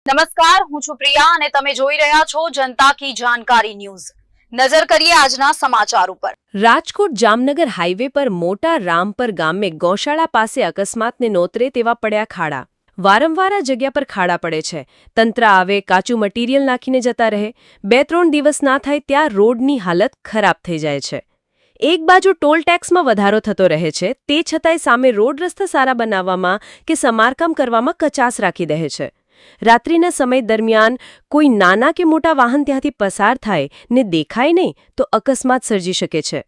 નમસ્કાર, હું છું પ્રિયા અને તમે જોઈ રહ્યા છો જનતા કી જાણકારી ન્યૂઝ। નજર કરીએ આજના સમાચાર ઉપર। રાજકોટ જામનગર હાઈવે પર મોટા રામપર ગામે ગૌશાળા પાસે અકસ્માતને નોતરે તેવા પડ્યા ખાડા। વારંવાર આ જગ્યા પર ખાડા પડે છે। તંત્ર આવે, કાચું મટીરિયલ નાખીને જતા રહે। 2-3 દિવસ ના થાય ત્યાં રોડની હાલત ખરાબ થઈ જાય છે। એક બાજુ ટોલ ટેક્સમાં વધારો થતો રહે છે, તે છતાંય સામે રોડ રસ્તા સારા બનાવવામાં કે સમારકામ કરવામાં કચાશ રાખી દે છે। રાત્રિના સમય દરમિયાન કોઈ નાના કે મોટા વાહન ત્યાંથી પસાર થાય ને દેખાય નહીં તો અકસ્માત સર્જી શકે છે।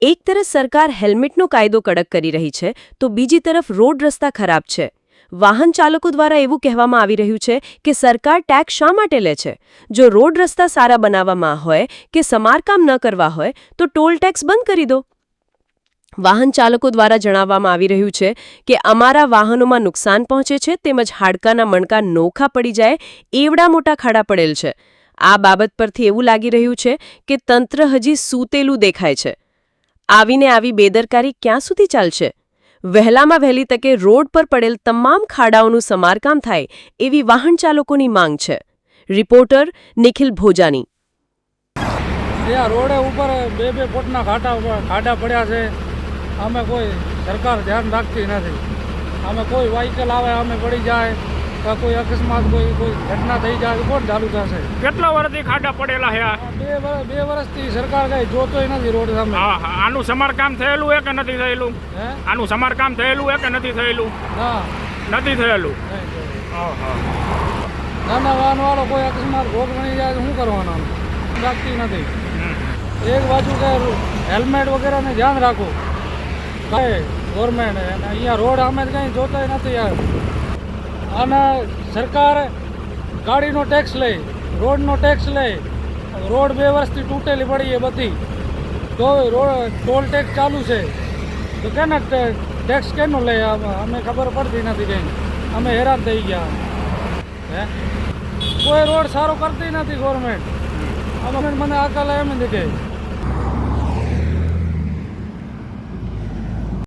એક તરફ સરકાર હેલ્મેટનો કાયદો કડક કરી રહી છે તો બીજી તરફ રોડ રસ્તા ખરાબ છે। વાહન ચાલકો દ્વારા એવું કહેવામાં આવી રહ્યું છે કે સરકાર ટેક્સ શા માટે લે છે? જો રોડ રસ્તા સારા બનાવવામાં હોય કે સમારકામ ન કરવા હોય તો ટોલ ટેક્સ બંધ કરી દો। વાહન ચાલકો દ્વારા જણાવવામાં આવી રહ્યું છે કે અમારા વાહનોમાં નુકસાન પહોંચે છે તેમજ હાડકાના મણકા નોખા પડી જાય એવડા મોટા ખાડા પડેલ છે। આ બાબત પરથી એવું લાગી રહ્યું છે કે તંત્ર હજી સૂતેલું દેખાય છે। આવીને આવી બેદરકારી ક્યાં સુધી ચાલશે? વહેલામાં વહેલી તકે રોડ પર પડેલ તમામ ખાડાઓનું સમારકામ થાય એવી વાહન ચાલકોની માંગ છે। રિપોર્ટર નિખિલ ભોજાની। રોડે ઉપર 2-2 ફૂટના ખાડા પડ્યા છે। અમે કોઈ સરકાર ધ્યાન રાખતી નથી। અમે કોઈ વ્હીકલ આવે અમે પડી જાય, કોઈ અકસ્માત કોઈ ઘટના થઈ જાય તો કોણ ચાલુ થશે? કેટલા વર્ષથી ખાડા પડેલા છે? 2 વર્ષથી સરકાર કઈ જોતોય નથી રોડ સામે। આનું સમારકામ થયેલું છે કે નથી થયેલું? આનું સમારકામ થયેલું છે કે નથી થયેલું? નથી થયેલું। નાના વાહન વાળો કોઈ અકસ્માત ભોગ બની જાય તો શું કરવાનું? રાખતી નથી। એક બાજુ કે હેલ્મેટ વગેરેને ધ્યાન રાખો ગવર્મેન્ટ, અહીંયા રોડ અમે કંઈ જોતા નથી યાર। અને સરકાર ગાડીનો ટેક્સ લે, રોડનો ટેક્સ લે। રોડ 2 વર્ષથી તૂટેલી પડી એ બધી, તો રોડ ટોલ ટેક્સ ચાલુ છે તો કેને ટેક્સ કેનો લે? અમે ખબર પડતી નથી કંઈ, અમે હેરાન થઈ ગયા। કોઈ રોડ સારો કરતી નથી ગવર્મેન્ટ। મને અકલ એમ નથી કે